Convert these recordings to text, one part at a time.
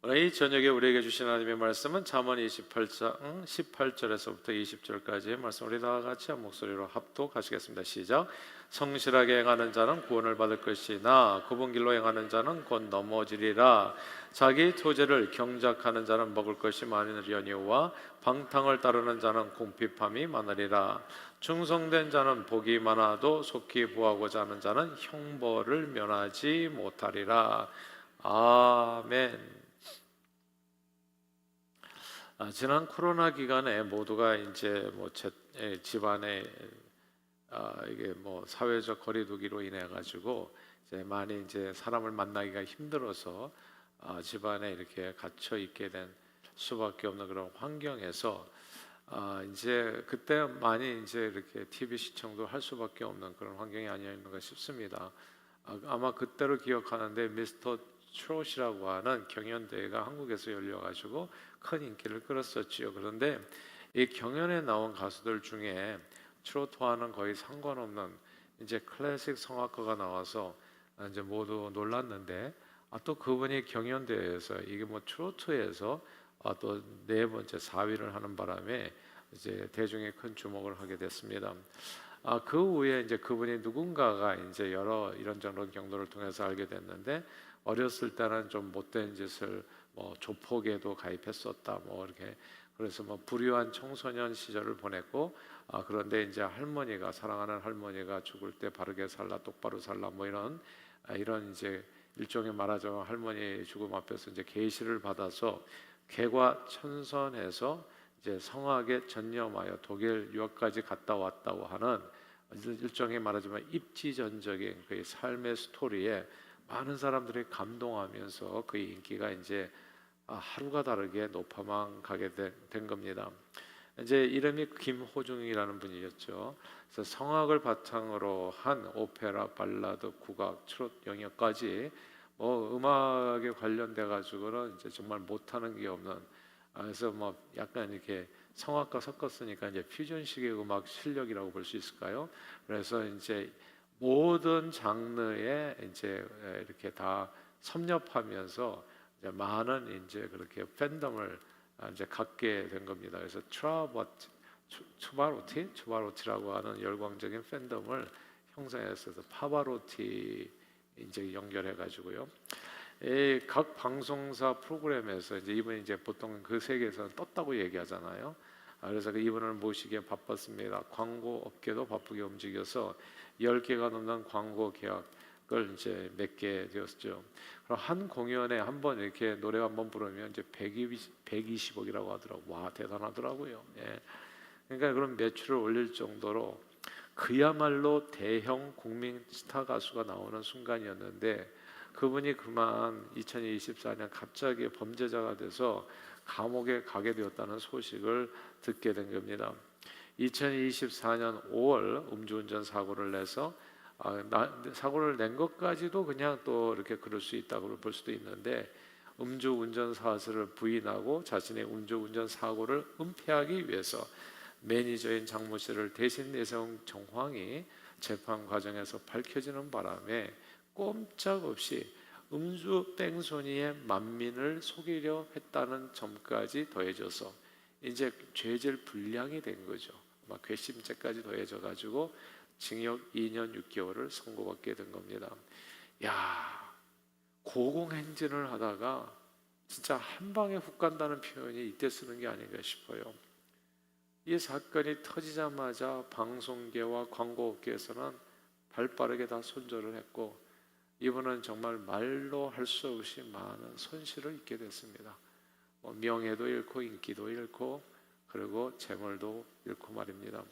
오늘 이 저녁에 우리에게 주신 하나님의 말씀은 잠언 28장 18절에서부터 20절까지의 말씀, 우리 다 같이 한 목소리로 합독하시겠습니다. 시작. 성실하게 행하는 자는 구원을 받을 것이나 굽은 길로 행하는 자는 곧 넘어지리라. 자기 토제를 경작하는 자는 먹을 것이 많으려니와 방탕을 따르는 자는 궁핍함이 많으리라. 충성된 자는 복이 많아도 속히 보하고자 하는 자는 형벌을 면하지 못하리라. 아멘. 지난 코로나 기간에 모두가 이제 집안에 이게 사회적 거리두기로 인해 가지고 이제 많이 이제 사람을 만나기가 힘들어서 집안에 이렇게 갇혀 있게 된 수밖에 없는 그런 환경에서 이제 그때 많이 이제 이렇게 TV 시청도 할 수밖에 없는 그런 환경이 아니었는가 싶습니다. 아마 그때를 기억하는데 미스터 트롯이라고 하는 경연대회가 한국에서 열려가지고 큰 인기를 끌었었지요. 그런데 이 경연에 나온 가수들 중에 트로트와는 거의 상관없는 이제 클래식 성악가가 나와서 이제 모두 놀랐는데, 또 그분이 경연대회에서 이게 트로트에서 또 네 번째 4위를 하는 바람에 이제 대중의 큰 주목을 하게 됐습니다. 그 후에 이제 그분이 누군가가 이제 여러 이런저런 경로를 통해서 알게 됐는데, 어렸을 때는 좀 못된 짓을 조폭에도 가입했었다 이렇게, 그래서 불효한 청소년 시절을 보냈고, 그런데 이제 할머니가, 사랑하는 할머니가 죽을 때 바르게 살라, 똑바로 살라 이런 이제 일종의 말하자면 할머니 죽음 앞에서 이제 계시를 받아서 개과천선해서 이제 성악에 전념하여 독일 유학까지 갔다 왔다고 하는 일종의 말하자면 입지전적인 그 삶의 스토리에 많은 사람들이 감동하면서 그 인기가 이제 하루가 다르게 높아만 가게 된 겁니다. 이제 이름이 김호중이라는 분이었죠. 그래서 성악을 바탕으로 한 오페라, 발라드, 국악, 트로트 영역까지 음악에 관련돼 가지고는 이제 정말 못하는 게 없는, 그래서 약간 이렇게 성악과 섞었으니까 이제 퓨전식의 음악 실력이라고 볼 수 있을까요? 그래서 이제 모든 장르에 이제 이렇게 다 섭렵하면서 이제 많은 이제 그렇게 팬덤을 이제 갖게 된 겁니다. 그래서 추바로티라고 하는 열광적인 팬덤을 형성했어서 파바로티 이제 연결해 가지고요. 각 방송사 프로그램에서 이제 이분이 이제 보통 그 세계에서는 떴다고 얘기하잖아요. 그래서 이분을 모시기에 바빴습니다. 광고 업계도 바쁘게 움직여서 10개가 넘는 광고 계약을 이제 맺게 되었죠. 그럼 한 공연에 한 번 이렇게 노래 한 번 부르면 이제 120억이라고 하더라고. 와, 대단하더라고요. 예. 그러니까 그런 매출을 올릴 정도로 그야말로 대형 국민 스타 가수가 나오는 순간이었는데, 그분이 그만 2024년 갑자기 범죄자가 돼서 감옥에 가게 되었다는 소식을 듣게 된 겁니다. 2024년 5월 음주운전 사고를 내서 사고를 낸 것까지도 그냥 또 이렇게 그럴 수 있다고 볼 수도 있는데, 음주운전 사실을 부인하고 자신의 음주운전 사고를 은폐하기 위해서 매니저인 장모 씨를 대신 내세운 정황이 재판 과정에서 밝혀지는 바람에 꼼짝없이 음주 뺑소니의 만민을 속이려 했다는 점까지 더해져서 이제 죄질 불량이 된 거죠. 괘씸죄까지 더해져 가지고 징역 2년 6개월을 선고받게 된 겁니다. 야, 고공행진을 하다가 진짜 한 방에 훅 간다는 표현이 이때 쓰는 게 아닌가 싶어요. 이 사건이 터지자마자 방송계와 광고업계에서는 발빠르게 다 손절을 했고, 이분은 정말 말로 할 수 없이 많은 손실을 입게 됐습니다. 명예도 잃고 인기도 잃고 그리고 재물도 잃고 말입니다.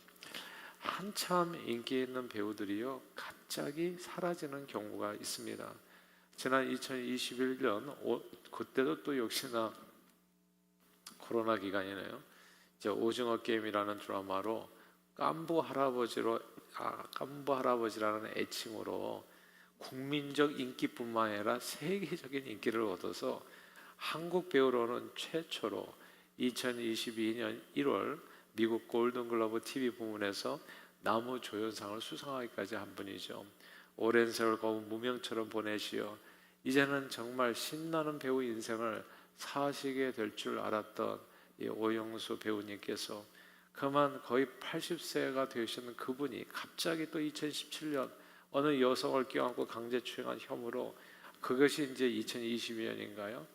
한참 인기 있는 배우들이요 갑자기 사라지는 경우가 있습니다. 지난 2021년 그때도 또 역시나 코로나 기간이네요. 이제 오징어 게임이라는 드라마로 깐부 할아버지라는 애칭으로 국민적 인기뿐만 아니라 세계적인 인기를 얻어서 한국 배우로는 최초로 2022년 1월 미국 골든글러브 TV 부문에서 나무조연상을 수상하기까지 한 분이죠. 오랜 세월 거운 무명처럼 보내시어 이제는 정말 신나는 배우 인생을 사시게 될 줄 알았던 이 오영수 배우님께서 그만 거의 80세가 되시는 그분이 갑자기 또 2017년 어느 여성을 껴안고 강제추행한 혐의로, 그것이 이제 2022년인가요?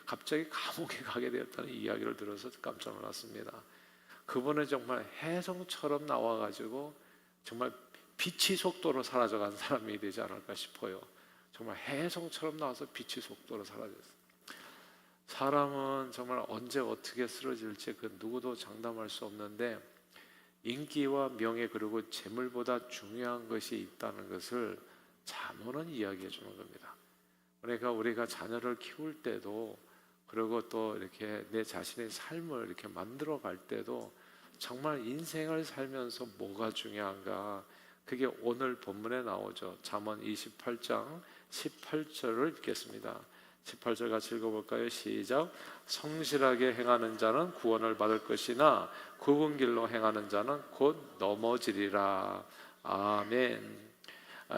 갑자기 감옥에 가게 되었다는 이야기를 들어서 깜짝 놀랐습니다. 그분은 정말 혜성처럼 나와가지고 정말 빛의 속도로 사라져간 사람이 되지 않을까 싶어요. 정말 혜성처럼 나와서 빛의 속도로 사라졌어요. 사람은 정말 언제 어떻게 쓰러질지 그 누구도 장담할 수 없는데, 인기와 명예 그리고 재물보다 중요한 것이 있다는 것을 잠언은 이야기해 주는 겁니다. 그러니까 우리가 자녀를 키울 때도, 그리고 또 이렇게 내 자신의 삶을 이렇게 만들어 갈 때도 정말 인생을 살면서 뭐가 중요한가, 그게 오늘 본문에 나오죠. 잠언 28장 18절을 읽겠습니다. 18절 같이 읽어볼까요? 시작. 성실하게 행하는 자는 구원을 받을 것이나 굽은 길로 행하는 자는 곧 넘어지리라. 아멘.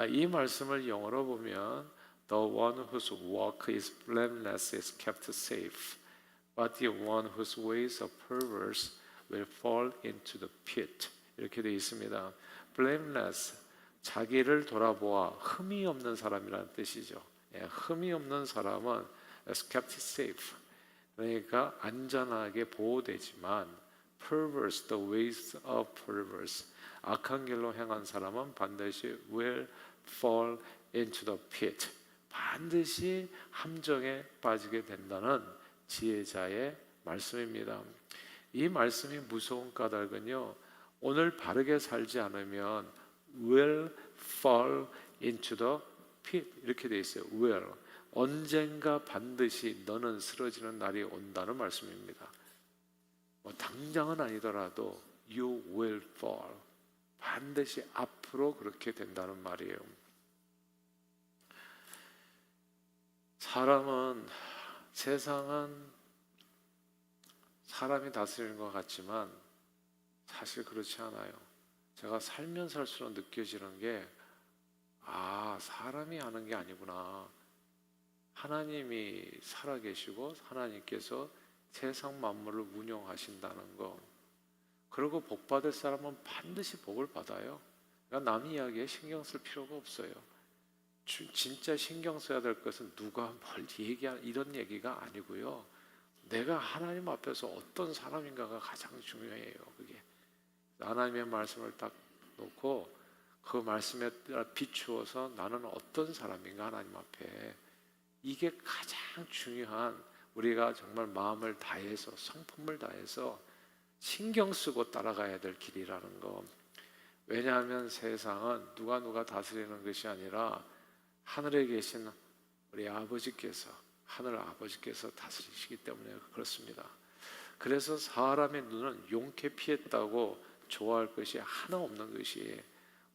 이 말씀을 영어로 보면 The one whose walk is blameless is kept safe, but the one whose ways are perverse will fall into the pit. 이렇게 되어 있습니다. blameless, 자기를 돌아보아 흠이 없는 사람이라는 뜻이죠. 흠이 없는 사람은 is kept safe, 그러니까 안전하게 보호되지만 perverse, the ways of perverse, 악한 길로 행한 사람은 반드시 will fall into the pit, 반드시 함정에 빠지게 된다는 지혜자의 말씀입니다. 이 말씀이 무서운 까닭은요, 오늘 바르게 살지 않으면 will fall into the pit 이렇게 돼 있어요. will, 언젠가 반드시 너는 쓰러지는 날이 온다는 말씀입니다. 당장은 아니더라도 you will fall, 반드시 앞으로 그렇게 된다는 말이에요. 세상은 사람이 다스리는 것 같지만 사실 그렇지 않아요. 제가 살면 살수록 느껴지는 게, 사람이 하는 게 아니구나. 하나님이 살아계시고 하나님께서 세상 만물을 운영하신다는 거. 그리고 복 받을 사람은 반드시 복을 받아요. 그러니까 남 이야기에 신경 쓸 필요가 없어요. 진짜 신경 써야 될 것은 누가 뭘 얘기한 이런 얘기가 아니고요. 내가 하나님 앞에서 어떤 사람인가가 가장 중요해요. 그게 하나님의 말씀을 딱 놓고 그 말씀에 비추어서 나는 어떤 사람인가 하나님 앞에, 이게 가장 중요한, 우리가 정말 마음을 다해서 성품을 다해서 신경 쓰고 따라가야 될 길이라는 거. 왜냐하면 세상은 누가 다스리는 것이 아니라 하늘에 계신 우리 아버지께서, 하늘 아버지께서 다스리시기 때문에 그렇습니다. 그래서 사람의 눈은 용케 피했다고 좋아할 것이 하나 없는 것이,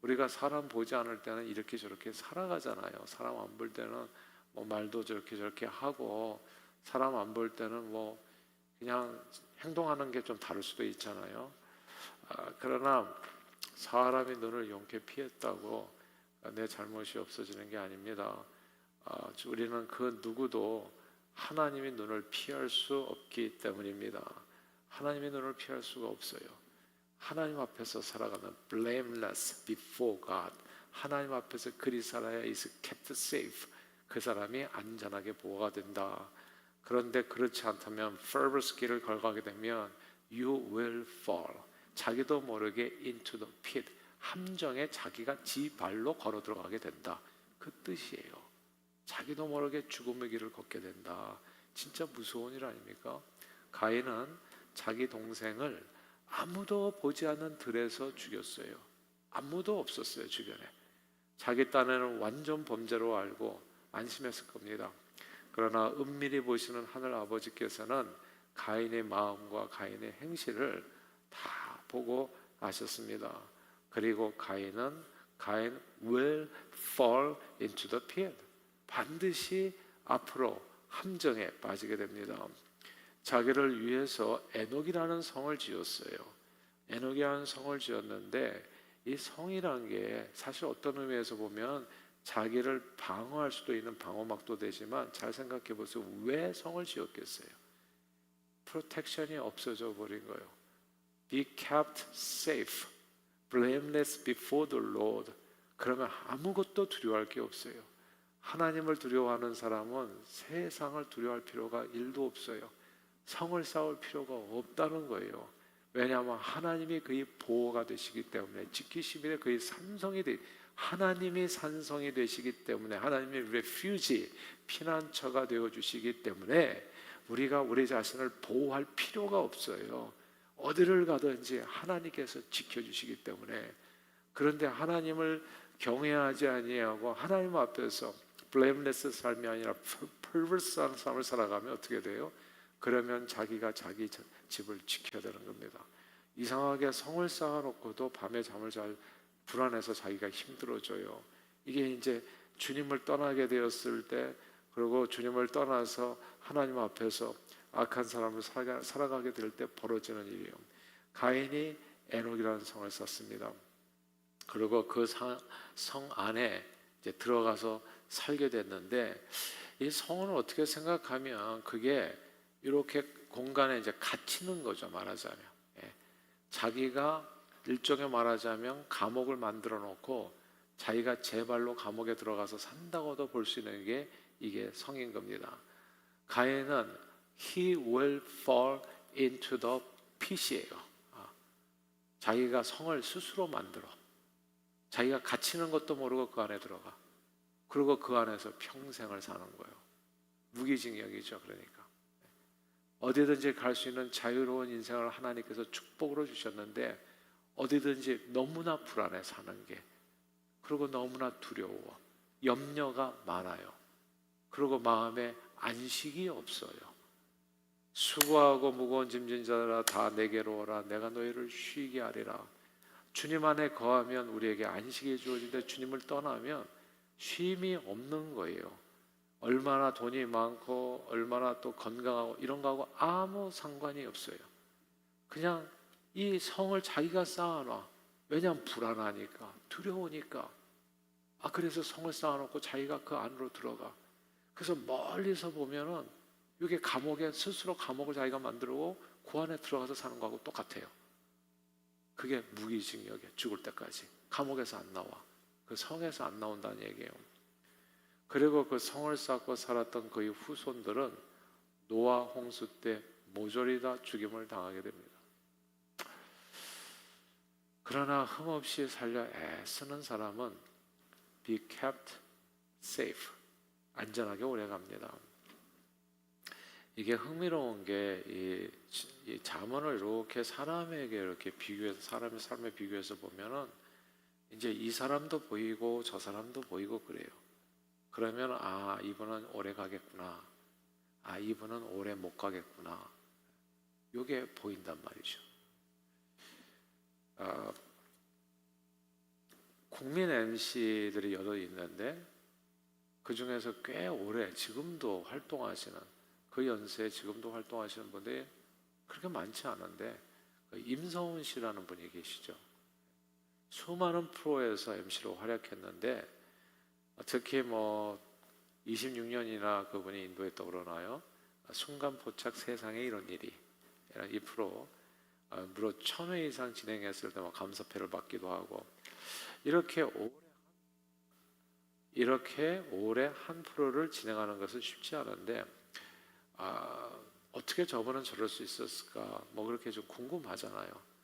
우리가 사람 보지 않을 때는 이렇게 저렇게 살아가잖아요. 사람 안 볼 때는 말도 저렇게 하고, 사람 안 볼 때는 그냥 행동하는 게 좀 다를 수도 있잖아요. 그러나 사람이 눈을 용케 피했다고 내 잘못이 없어지는 게 아닙니다. 우리는 그 누구도 하나님의 눈을 피할 수 없기 때문입니다. 하나님의 눈을 피할 수가 없어요. 하나님 앞에서 살아가는 blameless before God, 하나님 앞에서 그리 살아야 is kept safe, 그 사람이 안전하게 보호가 된다. 그런데 그렇지 않다면 perverse 길을 걸어가게 되면 you will fall, 자기도 모르게 into the pit, 함정에 자기가 지 발로 걸어 들어가게 된다. 그 뜻이에요. 자기도 모르게 죽음의 길을 걷게 된다. 진짜 무서운 일 아닙니까? 가인은 자기 동생을 아무도 보지 않는 들에서 죽였어요. 아무도 없었어요, 주변에. 자기 딴에는 완전 범죄로 알고 안심했을 겁니다. 그러나 은밀히 보시는 하늘 아버지께서는 가인의 마음과 가인의 행실을 다 보고 아셨습니다. 그리고 가인 will fall into the pit, 반드시 앞으로 함정에 빠지게 됩니다. 자기를 위해서 에녹이라는 성을 지었어요. 에녹이라는 성을 지었는데 이 성이라는 게 사실 어떤 의미에서 보면 자기를 방어할 수도 있는 방어막도 되지만 잘 생각해 보세요. 왜 성을 지었겠어요? 프로텍션이 없어져 버린 거예요. Be kept safe, blameless before the Lord. 그러면 아무것도 두려워할 게 없어요. 하나님을 두려워하는 사람은 세상을 두려워할 필요가 1도 없어요. 성을 쌓을 필요가 없다는 거예요. 왜냐하면 하나님이 그의 보호가 되시기 때문에, 지키심이 그의 산성이 하나님이 산성이 되시기 때문에, 하나님의 refuge, 피난처가 되어주시기 때문에 우리가 우리 자신을 보호할 필요가 없어요. 어디를 가든지 하나님께서 지켜주시기 때문에. 그런데 하나님을 경외하지 아니하고 하나님 앞에서 blameless 삶이 아니라 perverse한 삶을 살아가면 어떻게 돼요? 그러면 자기가 자기 집을 지켜야 되는 겁니다. 이상하게 성을 쌓아놓고도 밤에 잠을 잘 불안해서 자기가 힘들어져요. 이게 이제 주님을 떠나게 되었을 때, 그리고 주님을 떠나서 하나님 앞에서 악한 사람을 살아가게 될 때 벌어지는 일이에요. 가인이 에녹이라는 성을 쌓습니다. 그리고 그 성 안에 이제 들어가서 살게 됐는데, 이 성은 어떻게 생각하면 그게 이렇게 공간에 이제 갇히는 거죠, 말하자면. 예. 자기가 일종의 말하자면 감옥을 만들어 놓고 자기가 제 발로 감옥에 들어가서 산다고도 볼 수 있는 게 이게 성인 겁니다. 가인은 he will fall into the pit이에요. 자기가 성을 스스로 만들어, 자기가 갇히는 것도 모르고 그 안에 들어가, 그리고 그 안에서 평생을 사는 거예요. 무기징역이죠. 그러니까 어디든지 갈 수 있는 자유로운 인생을 하나님께서 축복으로 주셨는데, 어디든지 너무나 불안해 사는 게, 그리고 너무나 두려워, 염려가 많아요. 그리고 마음에 안식이 없어요. 수고하고 무거운 짐진 자들아 다 내게로 오라, 내가 너희를 쉬게 하리라. 주님 안에 거하면 우리에게 안식이 주어지는데, 주님을 떠나면 쉼이 없는 거예요. 얼마나 돈이 많고 얼마나 또 건강하고 이런 거하고 아무 상관이 없어요. 그냥 이 성을 자기가 쌓아놔. 왜냐하면 불안하니까, 두려우니까. 그래서 성을 쌓아놓고 자기가 그 안으로 들어가. 그래서 멀리서 보면은 이게 감옥에, 스스로 감옥을 자기가 만들고 그 안에 들어가서 사는 거하고 똑같아요. 그게 무기징역이에요. 죽을 때까지 감옥에서 안 나와. 그 성에서 안 나온다는 얘기예요. 그리고 그 성을 쌓고 살았던 그의 후손들은 노아 홍수 때 모조리 다 죽임을 당하게 됩니다. 그러나 흠없이 살려 애쓰는 사람은 be kept safe, 안전하게 오래 갑니다. 이게 흥미로운 게 이 잠언을 이렇게 사람에게 이렇게 비교해서, 사람의 삶에 비교해서 보면은 이제 이 사람도 보이고 저 사람도 보이고 그래요. 그러면 이분은 오래 가겠구나, 이분은 오래 못 가겠구나, 이게 보인단 말이죠. 국민 MC들이 여러 있는데, 그 중에서 꽤 오래 지금도 활동하시는, 그 연세에 지금도 활동하시는 분들이 그렇게 많지 않은데, 임성훈 씨라는 분이 계시죠. 수많은 프로에서 MC로 활약했는데, 특히 26년이나 그분이 인도했다고 그러나요? 순간포착 세상에 이런 일이, 이 프로 무려 1000회 이상 진행했을 때 감사패를 받기도 하고, 이렇게 오래 한 프로를 진행하는 것은 쉽지 않은데, 어떻게 저분은 저럴 수 있었을까, 그렇게 좀 궁금하잖아요.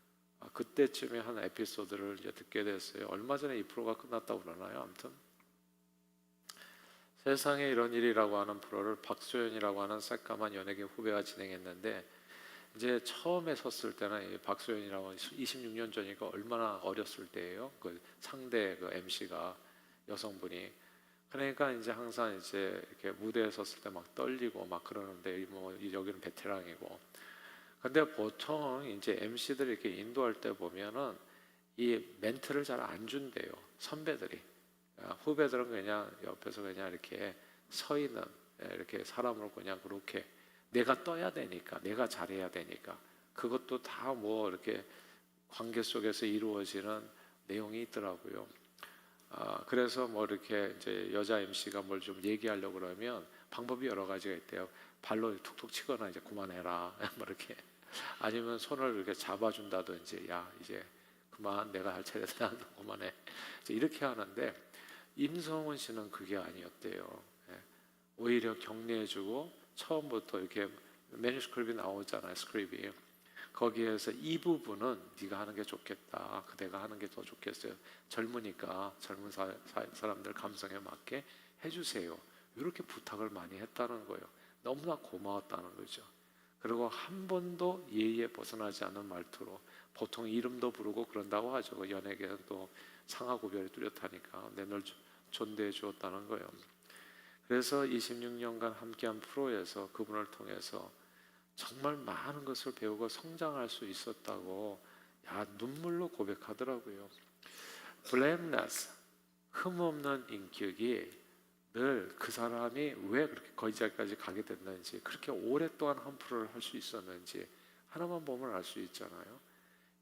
그때쯤에 한 에피소드를 이제 듣게 됐어요. 얼마 전에 이 프로가 끝났다고 그러나요? 아무튼 세상에 이런 일이라고 하는 프로를 박소연이라고 하는 새까만 연예계 후배가 진행했는데, 이제 처음에 섰을 때는 이 박소연이라고 26년 전이니까 얼마나 어렸을 때예요. 그 상대 그 MC가 여성분이. 그러니까 이제 항상 이제 이렇게 무대에 섰을 때 막 떨리고 막 그러는데, 여기는 베테랑이고. 근데 보통 이제 MC들이 이렇게 인도할 때 보면은 이 멘트를 잘 안 준대요, 선배들이. 후배들은 그냥 옆에서 그냥 이렇게 서 있는, 이렇게 사람으로 그냥 그렇게 내가 떠야 되니까, 내가 잘해야 되니까, 그것도 다 이렇게 관계 속에서 이루어지는 내용이 있더라고요. 그래서 뭐 이렇게 이제 여자 MC가 뭘 좀 얘기하려고 그러면 방법이 여러 가지가 있대요. 발로 툭툭 치거나 이제 그만해라 뭐 이렇게, 아니면 손을 이렇게 잡아준다든지, 야 이제 그만, 내가 할 차례다 그만해, 이제 이렇게 하는데, 임성훈 씨는 그게 아니었대요. 예. 오히려 격려해주고, 처음부터 이렇게 매뉴스크립이 나오잖아요. 스크립이. 거기에서 이 부분은 네가 하는 게 좋겠다, 그대가 하는 게 더 좋겠어요, 젊으니까 젊은 사람들 감성에 맞게 해주세요, 이렇게 부탁을 많이 했다는 거예요. 너무나 고마웠다는 거죠. 그리고 한 번도 예의에 벗어나지 않는 말투로, 보통 이름도 부르고 그런다고 하죠. 그 연예계는 또 상하 구별이 뚜렷하니까 늘 존대해 주었다는 거예요. 그래서 26년간 함께한 프로에서 그분을 통해서 정말 많은 것을 배우고 성장할 수 있었다고 눈물로 고백하더라고요. blameless, 흠없는 인격이 늘 그 사람이 왜 그렇게 거기까지 가게 됐는지, 그렇게 오랫동안 한 프로를 할 수 있었는지 하나만 보면 알 수 있잖아요.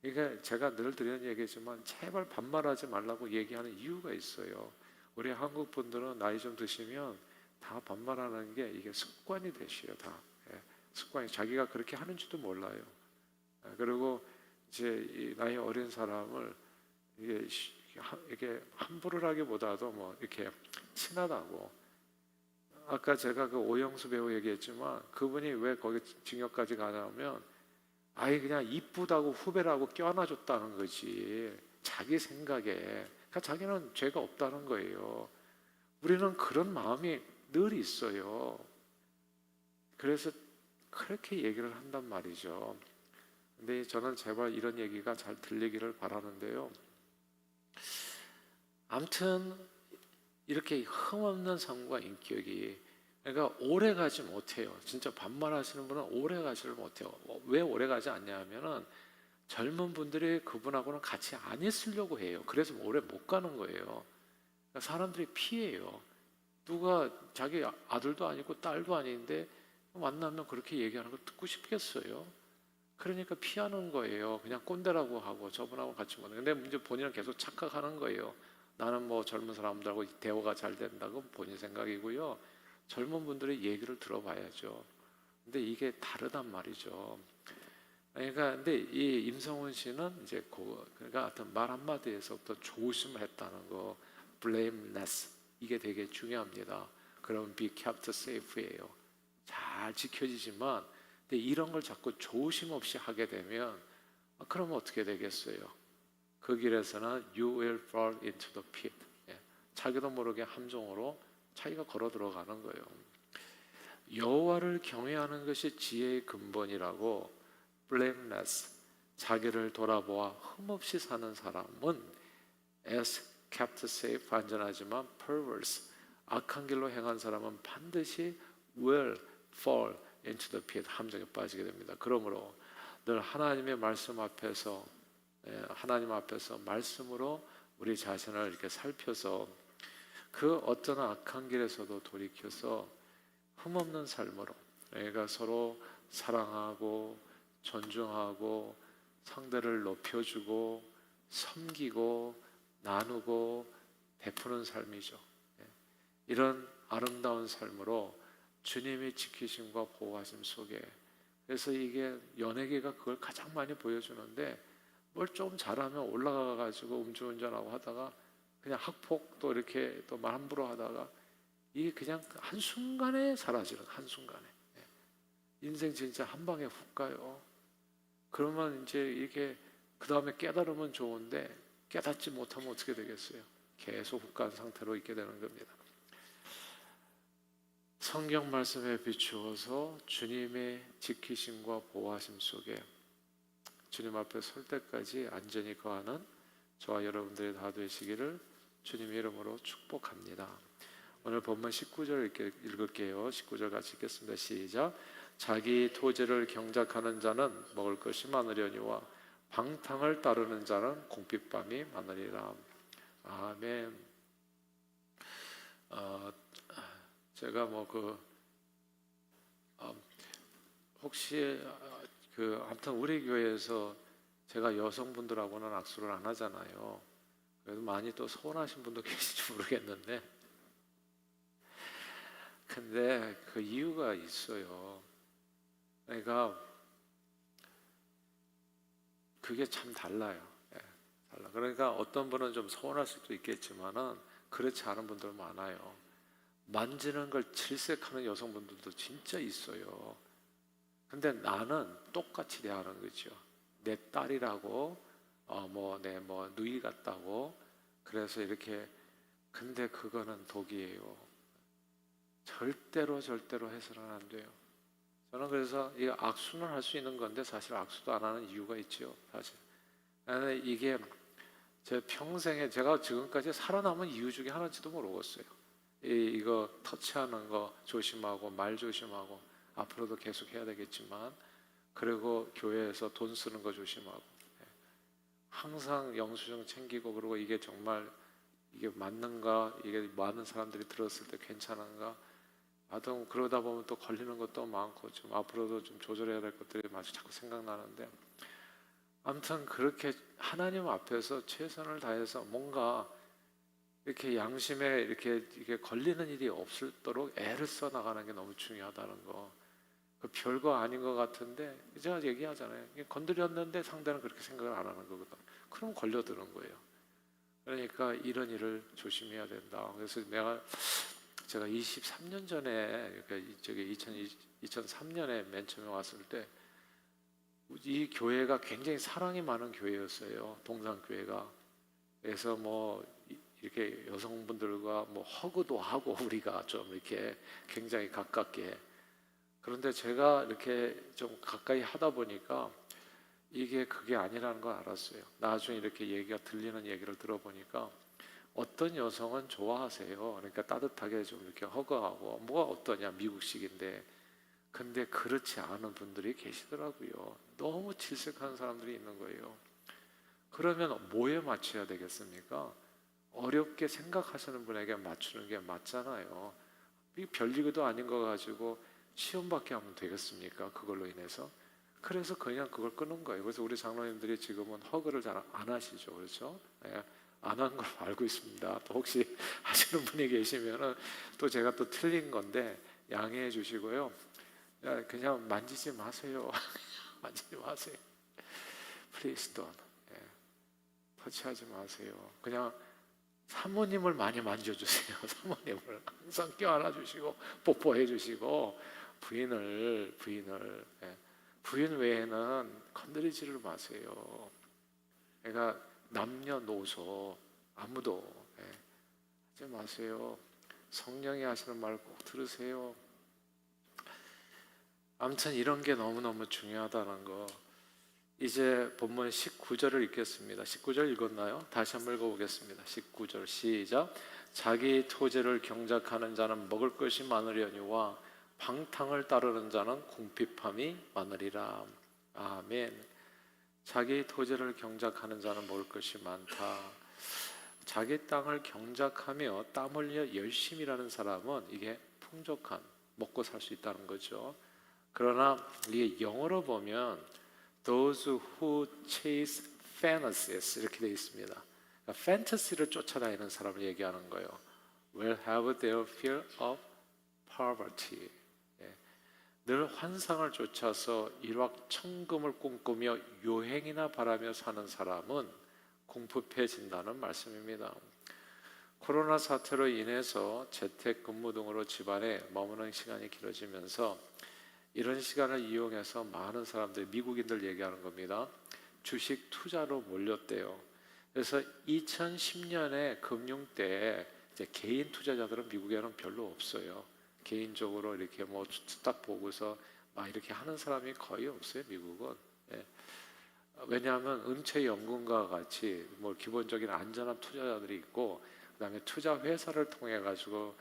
그러니까 제가 늘 드리는 얘기지만 제발 반말하지 말라고 얘기하는 이유가 있어요. 우리 한국 분들은 나이 좀 드시면 다 반말하는 게 이게 습관이 되셔요. 다 습관이, 자기가 그렇게 하는지도 몰라요. 그리고 이제 이 나이 어린 사람을 이게 함부로 하기보다도 뭐 이렇게 친하다고, 아까 제가 그 오영수 배우 얘기했지만 그분이 왜 거기 징역까지 가냐면 아예 그냥 이쁘다고 후배라고 껴안아줬다는 거지, 자기 생각에. 그러니까 자기는 죄가 없다는 거예요. 우리는 그런 마음이 늘 있어요. 그래서 그렇게 얘기를 한단 말이죠. 근데 저는 제발 이런 얘기가 잘 들리기를 바라는데요. 아무튼 이렇게 흠없는 삶과 인격이, 그러니까 오래 가지 못해요. 진짜 반말하시는 분은 오래 가지를 못해요. 왜 오래 가지 않냐면은 젊은 분들이 그분하고는 같이 안 있으려고 해요. 그래서 오래 못 가는 거예요. 그러니까 사람들이 피해요. 누가 자기 아들도 아니고 딸도 아닌데 만나면 그렇게 얘기하는 거 듣고 싶겠어요? 그러니까 피하는 거예요. 그냥 꼰대라고 하고 저분하고 같이 못. 근데 문제 본인은 계속 착각하는 거예요. 나는 뭐 젊은 사람들하고 대화가 잘 된다고 본인 생각이고요. 젊은 분들의 얘기를 들어봐야죠. 근데 이게 다르단 말이죠. 그러니까 근데 이 임성훈 씨는 이제 그러니까 하여튼 말 한마디에서부터 조심을 했다는 거, blameless, 이게 되게 중요합니다. 그럼 be kept safe예요. 잘 지켜지지만, 근데 이런 걸 자꾸 조심 없이 하게 되면 그러면 어떻게 되겠어요? 그 길에서는 you will fall into the pit. 자기도 모르게 함정으로 자기가 걸어 들어가는 거예요. 여호와를 경외하는 것이 지혜의 근본이라고, blameless, 자기를 돌아보아 흠없이 사는 사람은 as kept safe, 안전하지만 perverse, 악한 길로 행한 사람은 반드시 will fall into the pit, 함정에 빠지게 됩니다. 그러므로 늘 하나님의 말씀 앞에서, 하나님 앞에서 말씀으로 우리 자신을 이렇게 살펴서 그 어떤 악한 길에서도 돌이켜서 흠없는 삶으로, 그러니까 서로 사랑하고 존중하고 상대를 높여주고 섬기고 나누고 베푸는 삶이죠. 이런 아름다운 삶으로 주님이 지키심과 보호하심 속에, 그래서 이게 연예계가 그걸 가장 많이 보여주는데, 뭘 좀 잘하면 올라가가지고 음주운전하고 하다가 그냥 학폭 또 이렇게 또 말 함부로 하다가 이게 그냥 한순간에 사라지는, 한순간에. 인생 진짜 한 방에 훅 가요. 그러면 이제 이렇게 그 다음에 깨달으면 좋은데 깨닫지 못하면 어떻게 되겠어요? 계속 훅 간 상태로 있게 되는 겁니다. 성경 말씀에 비추어서 주님의 지키심과 보호하심 속에 주님 앞에 설 때까지 안전히 거하는 저와 여러분들이 다 되시기를 주님의 이름으로 축복합니다. 오늘 본문 19절 읽을게요. 19절 같이 읽겠습니다. 시작. 자기 토지를 경작하는 자는 먹을 것이 많으려니와 방탕을 따르는 자는 공핍밤이 많으리라. 아멘. 제가 혹시 아무튼 우리 교회에서 제가 여성분들하고는 악수를 안 하잖아요. 그래도 많이 또 서운하신 분도 계실지 모르겠는데, 근데 그 이유가 있어요. 그러니까 그게 참 달라요. 예, 달라. 그러니까 어떤 분은 좀 서운할 수도 있겠지만은 그렇지 않은 분들 많아요. 만지는 걸 질색하는 여성분들도 진짜 있어요. 근데 나는 똑같이 대하는 거죠. 내 딸이라고, 내 누이 같다고. 그래서 이렇게. 근데 그거는 독이에요. 절대로 해서는 안 돼요. 저는 그래서 이 악수는 할 수 있는 건데 사실 악수도 안 하는 이유가 있죠. 사실. 이게 제 평생에 제가 지금까지 살아남은 이유 중에 하나인지도 모르겠어요. 이거 터치하는 거 조심하고 말 조심하고 앞으로도 계속 해야 되겠지만, 그리고 교회에서 돈 쓰는 거 조심하고, 항상 영수증 챙기고, 그리고 이게 정말 이게 맞는가, 이게 많은 사람들이 들었을 때 괜찮은가, 하여튼 그러다 보면 또 걸리는 것도 많고 좀 앞으로도 좀 조절해야 될 것들이 마치 자꾸 생각나는데, 아무튼 그렇게 하나님 앞에서 최선을 다해서 뭔가 이렇게 양심에 이게 걸리는 일이 없도록 애를 써 나가는 게 너무 중요하다는 거. 그 별거 아닌 것 같은데 제가 얘기하잖아요. 이게 건드렸는데 상대는 그렇게 생각을 안 하는 거거든. 그럼 걸려드는 거예요. 그러니까 이런 일을 조심해야 된다. 그래서 제가 23년 전에, 그러니까 저기 2003년에 맨 처음에 왔을 때 이 교회가 굉장히 사랑이 많은 교회였어요. 동산교회가. 그래서 이렇게 여성분들과 허그도 하고 우리가 좀 이렇게 굉장히 가깝게. 그런데 제가 이렇게 좀 가까이 하다 보니까 이게 그게 아니라는 걸 알았어요. 나중에 이렇게 얘기가 들리는 얘기를 들어보니까 어떤 여성은 좋아하세요. 그러니까 따뜻하게 좀 이렇게 허그하고, 뭐가 어떠냐, 미국식인데. 근데 그렇지 않은 분들이 계시더라고요. 너무 질색하는 사람들이 있는 거예요. 그러면 뭐에 맞춰야 되겠습니까? 어렵게 생각하시는 분에게 맞추는 게 맞잖아요. 이 별일도 아닌 거 가지고 시험받게 하면 되겠습니까? 그걸로 인해서. 그래서 그냥 그걸 끊은 거예요. 그래서 우리 장로님들이 지금은 허그를 잘 안 하시죠, 그렇죠? 예, 안 한 걸 알고 있습니다. 또 혹시 하시는 분이 계시면은 또 제가 또 틀린 건데 양해해 주시고요. 그냥 만지지 마세요. 만지지 마세요. Please don't. 예, 터치하지 마세요. 그냥 사모님을 많이 만져주세요. 사모님을 항상 껴안아 주시고 뽀뽀해 주시고, 부인을 예, 부인 외에는 건드리지를 마세요. 그러니까 남녀노소 아무도 하지 마세요. 성령이 하시는 말 꼭 들으세요. 아무튼 이런 게 너무너무 중요하다는 거. 이제 본문 19절을 읽겠습니다. 19절 읽었나요? 다시 한번 읽어보겠습니다. 19절 시작. 자기 토지를 경작하는 자는 먹을 것이 많으려니와 방탕을 따르는 자는 궁핍함이 많으리라. 아멘. 자기 토지를 경작하는 자는 먹을 것이 많다. 자기 땅을 경작하며 땀 흘려 열심히 일하는 사람은 이게 풍족한, 먹고 살 수 있다는 거죠. 그러나 이게 영어로 보면 those who chase fantasies 이렇게 되어 있습니다. 그러니까 판타시를 쫓아다니는 사람을 얘기하는 거예요. will have their fear of poverty. 늘 환상을 쫓아서 일확천금을 꿈꾸며 요행이나 바라며 사는 사람은 궁핍해진다는 말씀입니다. 코로나 사태로 인해서 재택근무 등으로 집안에 머무는 시간이 길어지면서 이런 시간을 이용해서 많은 사람들이, 미국인들 얘기하는 겁니다, 주식 투자로 몰렸대요. 그래서 2010년에 금융 때 이제 개인 투자자들은 미국에는 별로 없어요. 개인적으로 이렇게 딱 보고서 막 이렇게 하는 사람이 거의 없어요, 미국은. 예. 왜냐하면 은퇴연금과 같이 기본적인 안전한 투자자들이 있고, 그다음에 투자 회사를 통해 가지고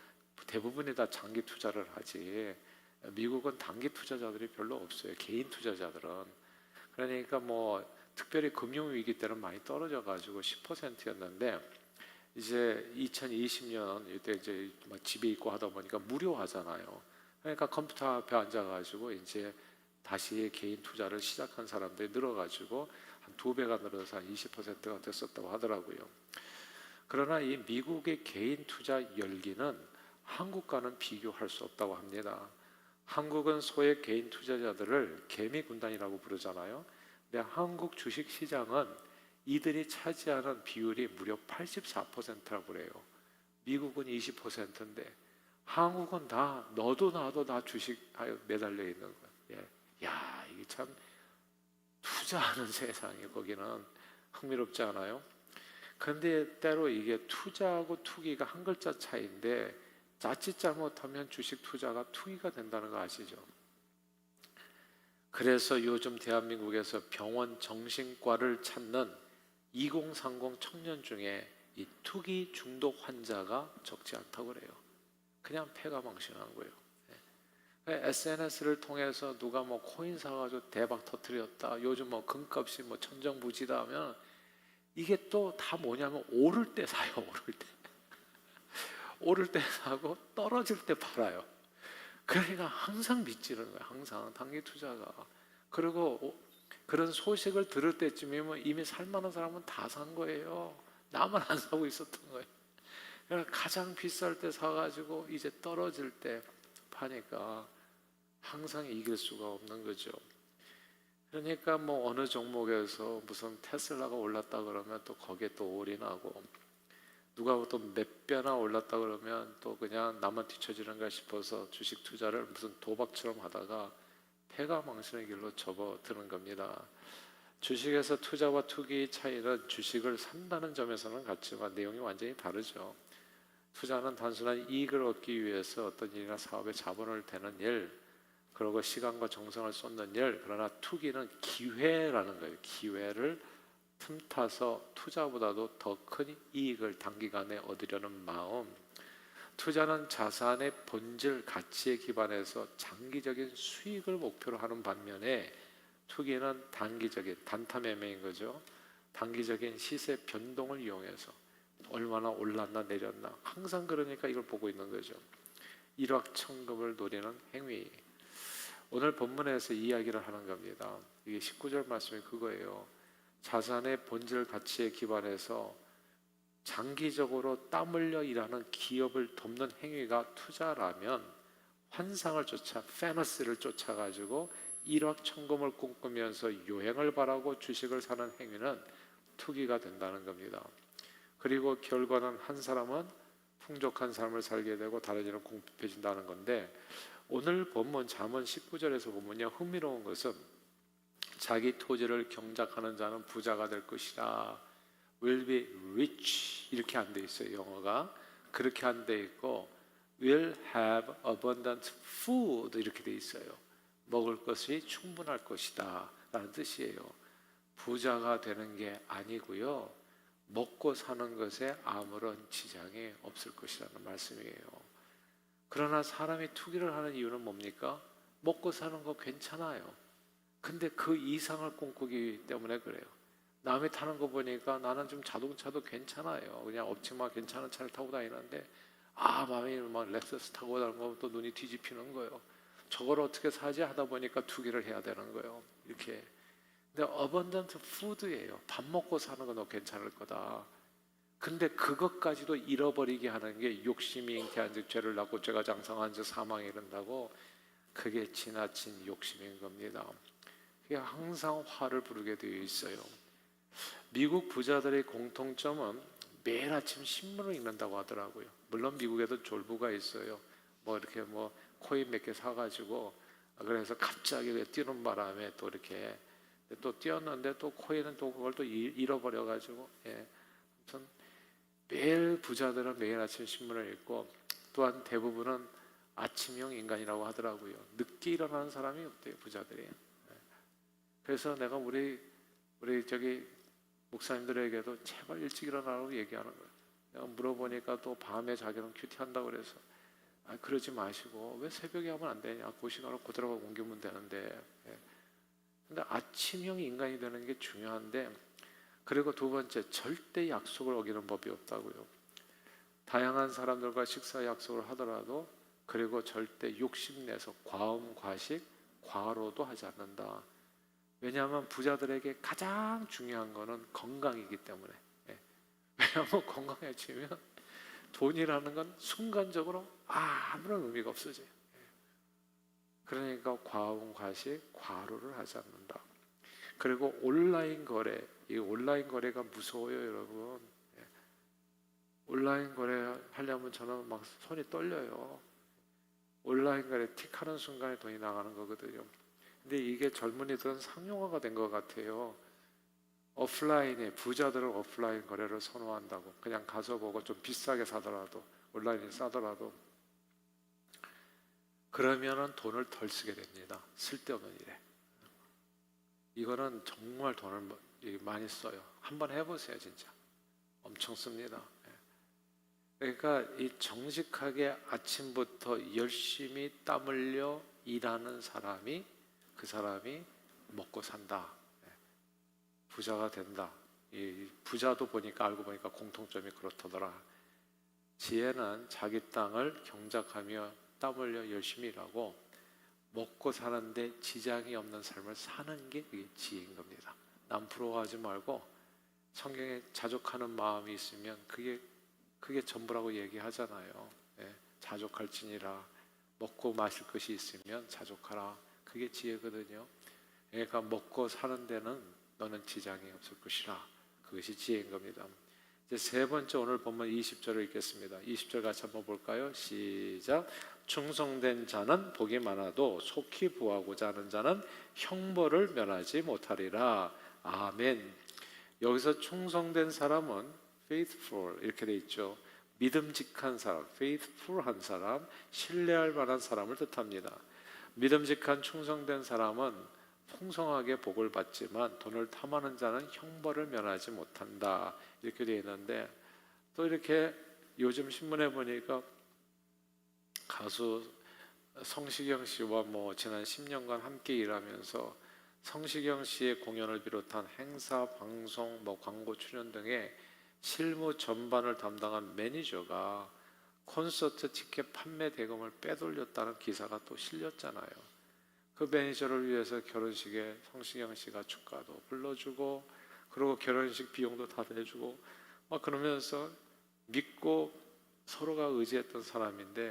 대부분이 다 장기 투자를 하지. 미국은 단기 투자자들이 별로 없어요, 개인 투자자들은. 그러니까 특별히 금융위기 때는 많이 떨어져 가지고 10%였는데 이제 2020년 이때 이제 집에 있고 하다 보니까 무료하잖아요. 그러니까 컴퓨터 앞에 앉아 가지고 이제 다시 개인 투자를 시작한 사람들이 늘어 가지고 한 2배가 늘어서 한 20%가 됐었다고 하더라고요. 그러나 이 미국의 개인 투자 열기는 한국과는 비교할 수 없다고 합니다. 한국은 소액 개인 투자자들을 개미 군단이라고 부르잖아요. 근데 한국 주식 시장은 이들이 차지하는 비율이 무려 84%라고 그래요. 미국은 20%인데 한국은 다 너도 나도 다 주식에 매달려 있는 거예요. 예. 야, 이게 참 투자하는 세상이 거기는 흥미롭지 않아요? 그런데 때로 이게 투자하고 투기가 한 글자 차이인데 자칫 잘못하면 주식 투자가 투기가 된다는 거 아시죠? 그래서 요즘 대한민국에서 병원 정신과를 찾는 2030 청년 중에 이 투기 중독 환자가 적지 않다고 그래요. 그냥 패가망신한 거예요. SNS를 통해서 누가 뭐 코인 사가지고 대박 터뜨렸다. 요즘 뭐 금값이 뭐 천정부지다 하면 이게 또 다 뭐냐면 오를 때 사요. 오를 때. 오를 때 사고 떨어질 때 팔아요. 그러니까 항상 빚지는 거예요. 항상 단기 투자가. 그리고 그런 소식을 들을 때쯤이면 이미 살만한 사람은 다 산 거예요. 나만 안 사고 있었던 거예요. 그러니까 가장 비쌀 때 사가지고 이제 떨어질 때 파니까 항상 이길 수가 없는 거죠. 그러니까 뭐 어느 종목에서 무슨 테슬라가 올랐다 그러면 또 거기에 또 올인하고, 누가 또 몇 배나 올랐다 그러면 또 그냥 나만 뒤처지는가 싶어서 주식 투자를 무슨 도박처럼 하다가 패가망신의 길로 접어드는 겁니다. 주식에서 투자와 투기 차이는 주식을 산다는 점에서는 같지만 내용이 완전히 다르죠. 투자는 단순한 이익을 얻기 위해서 어떤 일이나 사업에 자본을 대는 일, 그리고 시간과 정성을 쏟는 일. 그러나 투기는 기회라는 거예요. 기회를 틈타서 투자보다도 더 큰 이익을 단기간에 얻으려는 마음. 투자는 자산의 본질 가치에 기반해서 장기적인 수익을 목표로 하는 반면에 투기는 단기적인 단타 매매인 거죠. 단기적인 시세 변동을 이용해서 얼마나 올랐나 내렸나 항상 그러니까 이걸 보고 있는 거죠. 일확천금을 노리는 행위. 오늘 본문에서 이야기를 하는 겁니다. 이게 19절 말씀이 그거예요. 자산의 본질 가치에 기반해서 장기적으로 땀 흘려 일하는 기업을 돕는 행위가 투자라면 환상을 쫓아 패너스를 쫓아가지고 일확천금을 꿈꾸면서 요행을 바라고 주식을 사는 행위는 투기가 된다는 겁니다. 그리고 결과는 한 사람은 풍족한 삶을 살게 되고 다른 이는 궁핍해진다는 건데, 오늘 본문 잠언 19절에서 보면요, 흥미로운 것은 자기 토지를 경작하는 자는 부자가 될 것이다. will be rich 이렇게 안 돼 있어요. 영어가 그렇게 안 돼 있고 will have abundant food 이렇게 돼 있어요. 먹을 것이 충분할 것이다 라는 뜻이에요. 부자가 되는 게 아니고요, 먹고 사는 것에 아무런 지장이 없을 것이라는 말씀이에요. 그러나 사람이 투기를 하는 이유는 뭡니까? 먹고 사는 거 괜찮아요. 근데 그 이상을 꿈꾸기 때문에 그래요. 남이 타는 거 보니까 나는 좀 자동차도 괜찮아요. 그냥 없지만 괜찮은 차를 타고 다니는데 마음이 막 렉서스 타고 다니면 또 눈이 뒤집히는 거예요. 저걸 어떻게 사지 하다 보니까 투기를 해야 되는 거예요. 이렇게. 근데 abundant food예요. 밥 먹고 사는 건 너 괜찮을 거다. 근데 그것까지도 잃어버리게 하는 게 욕심이 잉태한 즉 죄를 낳고 죄가 장성한 즉 사망에 이른다고, 그게 지나친 욕심인 겁니다. 그게 항상 화를 부르게 되어 있어요. 미국 부자들의 공통점은 매일 아침 신문을 읽는다고 하더라고요. 물론 미국에도 졸부가 있어요. 뭐 이렇게 뭐 코인 몇 개 사가지고 그래서 갑자기 뛰는 바람에 또 이렇게 또 뛰었는데 또 코인은 또 그걸 또 잃어버려가지고, 아무튼 매일 부자들은 매일 아침 신문을 읽고, 또한 대부분은 아침형 인간이라고 하더라고요. 늦게 일어나는 사람이 없대요, 부자들이. 그래서 내가 우리 저기 목사님들에게도 제발 일찍 일어나라고 얘기하는 거예요. 내가 물어보니까 또 밤에 자기는 큐티 한다고 그래서 그러지 마시고 왜 새벽에 하면 안 되냐, 그 시간을 그대로 옮기면 되는데. 근데 아침형 인간이 되는 게 중요한데, 그리고 두 번째, 절대 약속을 어기는 법이 없다고요. 다양한 사람들과 식사 약속을 하더라도 그리고 절대 욕심내서 과음, 과식, 과로도 하지 않는다. 왜냐하면 부자들에게 가장 중요한 거는 건강이기 때문에. 너무 건강해지면 돈이라는 건 순간적으로 아무런 의미가 없어져요. 그러니까 과운 과식, 과로를 하지 않는다. 그리고 온라인 거래, 이 온라인 거래가 무서워요, 여러분. 온라인 거래 하려면 저는 막 손이 떨려요. 온라인 거래 틱하는 순간에 돈이 나가는 거거든요. 근데 이게 젊은이들은 상용화가 된 것 같아요. 오프라인에, 부자들은 오프라인 거래를 선호한다고. 그냥 가서 보고 좀 비싸게 사더라도, 온라인이 싸더라도 그러면은 돈을 덜 쓰게 됩니다. 쓸데없는 일에. 이거는 정말 돈을 많이 써요. 한번 해보세요, 진짜. 엄청 씁니다. 그러니까 이 정직하게 아침부터 열심히 땀 흘려 일하는 사람이, 그 사람이 먹고 산다. 부자가 된다. 이 부자도 보니까 알고 보니까 공통점이 그렇더라. 지혜는 자기 땅을 경작하며 땀 흘려 열심히 일하고 먹고 사는데 지장이 없는 삶을 사는 게 그게 지혜인 겁니다. 남 부러워하지 말고 성경에 자족하는 마음이 있으면 그게 전부라고 얘기하잖아요. 자족할지니라. 먹고 마실 것이 있으면 자족하라. 그게 지혜거든요. 그러니까 먹고 사는 데는 너는 지장이 없을 것이라. 그것이 지혜인 겁니다. 이제 세 번째, 오늘 본문 20절을 읽겠습니다. 20절 같이 한번 볼까요? 시작. 충성된 자는 복이 많아도 속히 부하고자 하는 자는 형벌을 면하지 못하리라. 아멘. 여기서 충성된 사람은 faithful 이렇게 돼 있죠. 믿음직한 사람, faithful한 사람, 신뢰할 만한 사람을 뜻합니다. 믿음직한 충성된 사람은 풍성하게 복을 받지만 돈을 탐하는 자는 형벌을 면하지 못한다. 이렇게 되어 있는데, 또 이렇게 요즘 신문에 보니까 가수 성시경 씨와 지난 10년간 함께 일하면서 성시경 씨의 공연을 비롯한 행사, 방송, 광고 출연 등의 실무 전반을 담당한 매니저가 콘서트 티켓 판매 대금을 빼돌렸다는 기사가 또 실렸잖아요. 그 매니저를 위해서 결혼식에 성시경 씨가 축가도 불러주고, 그리고 결혼식 비용도 다 내주고, 그러면서 믿고 서로가 의지했던 사람인데,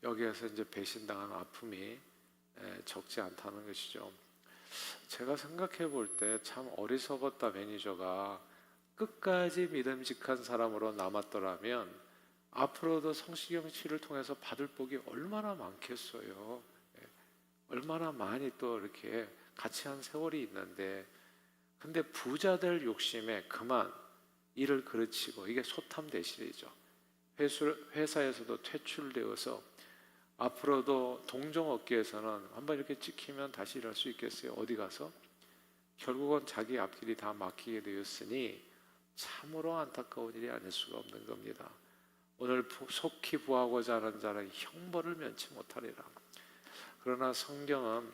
여기에서 이제 배신당한 아픔이 적지 않다는 것이죠. 제가 생각해 볼 때 참 어리석었다. 매니저가 끝까지 믿음직한 사람으로 남았더라면 앞으로도 성시경 씨를 통해서 받을 복이 얼마나 많겠어요. 얼마나 많이 또 이렇게 같이 한 세월이 있는데, 근데 부자 될 욕심에 그만 일을 그르치고, 이게 소탐대실이죠. 회사에서도 퇴출되어서 앞으로도 동종업계에서는 한번 이렇게 찍히면 다시 일할 수 있겠어요? 어디 가서? 결국은 자기 앞길이 다 막히게 되었으니 참으로 안타까운 일이 아닐 수가 없는 겁니다. 오늘 속히 부하고자 하는 자는 형벌을 면치 못하리라. 그러나 성경은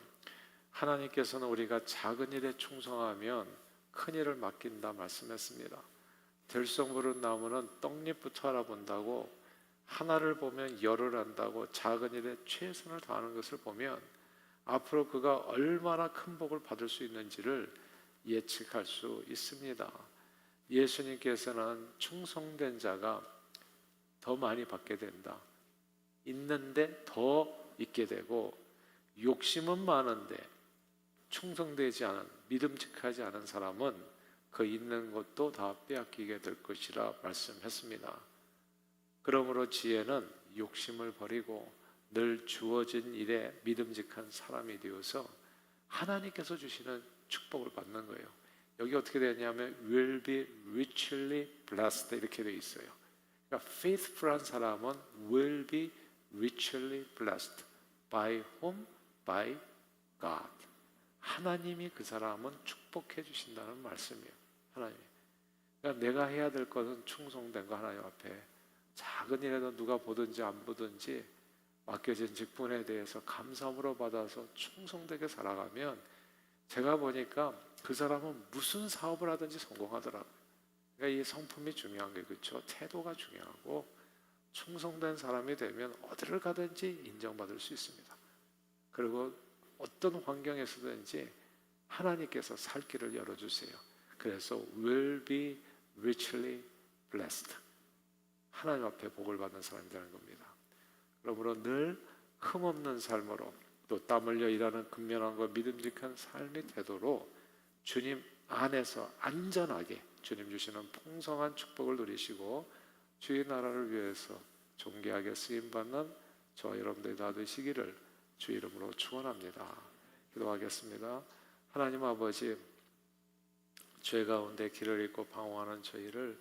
하나님께서는 우리가 작은 일에 충성하면 큰 일을 맡긴다 말씀했습니다. 들성부른 나무는 떡잎부터 알아본다고, 하나를 보면 열을 안다고 작은 일에 최선을 다하는 것을 보면 앞으로 그가 얼마나 큰 복을 받을 수 있는지를 예측할 수 있습니다. 예수님께서는 충성된 자가 더 많이 받게 된다. 있는데 더 있게 되고, 욕심은 많은데 충성되지 않은, 믿음직하지 않은 사람은 그 있는 것도 다 빼앗기게 될 것이라 말씀했습니다. 그러므로 지혜는 욕심을 버리고 늘 주어진 일에 믿음직한 사람이 되어서 하나님께서 주시는 축복을 받는 거예요. 여기 어떻게 되냐면 will be richly blessed 이렇게 되어 있어요. 그러니까 faithful한 사람은 will be richly blessed by whom? by God. 하나님이 그 사람은 축복해 주신다는 말씀이에요. 하나님. 그러니까 내가 해야 될 것은 충성된 거 하나님 앞에, 작은 일에도 누가 보든지 안 보든지 맡겨진 직분에 대해서 감사함으로 받아서 충성되게 살아가면, 제가 보니까 그 사람은 무슨 사업을 하든지 성공하더라고요. 그러니까 이 성품이 중요한 게, 그렇죠? 태도가 중요하고, 충성된 사람이 되면 어디를 가든지 인정받을 수 있습니다. 그리고 어떤 환경에서든지 하나님께서 살 길을 열어주세요. 그래서 will be richly blessed. 하나님 앞에 복을 받는 사람이라는 겁니다. 그러므로 늘 흠없는 삶으로 또 땀 흘려 일하는 근면함과 믿음직한 삶이 되도록 주님 안에서 안전하게 주님 주시는 풍성한 축복을 누리시고 주의 나라를 위해서 존귀하게 쓰임받는 저와 여러분들이 다 되시기를 주 이름으로 축원합니다. 기도하겠습니다. 하나님 아버지, 죄 가운데 길을 잃고 방황하는 저희를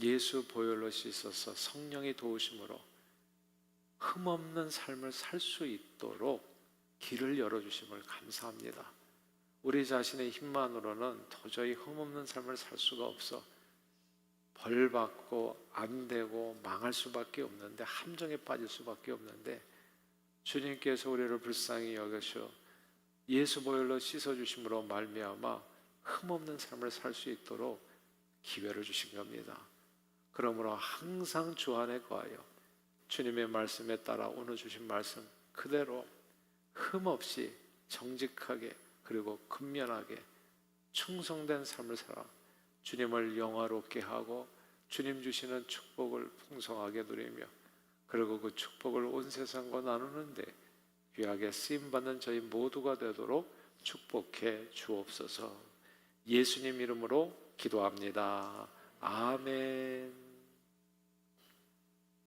예수 보혈로 씻어서 성령이 도우심으로 흠없는 삶을 살 수 있도록 길을 열어주심을 감사합니다. 우리 자신의 힘만으로는 도저히 흠없는 삶을 살 수가 없어 벌받고 안 되고 망할 수밖에 없는데, 함정에 빠질 수밖에 없는데, 주님께서 우리를 불쌍히 여기셔 예수 보혈로 씻어주심으로 말미암아 흠없는 삶을 살 수 있도록 기회를 주신 겁니다. 그러므로 항상 주 안에 거하여 주님의 말씀에 따라 오늘 주신 말씀 그대로 흠없이 정직하게 그리고 근면하게 충성된 삶을 살아 주님을 영화롭게 하고 주님 주시는 축복을 풍성하게 누리며, 그리고 그 축복을 온 세상과 나누는데 귀하게 쓰임받는 저희 모두가 되도록 축복해 주옵소서. 예수님 이름으로 기도합니다. 아멘.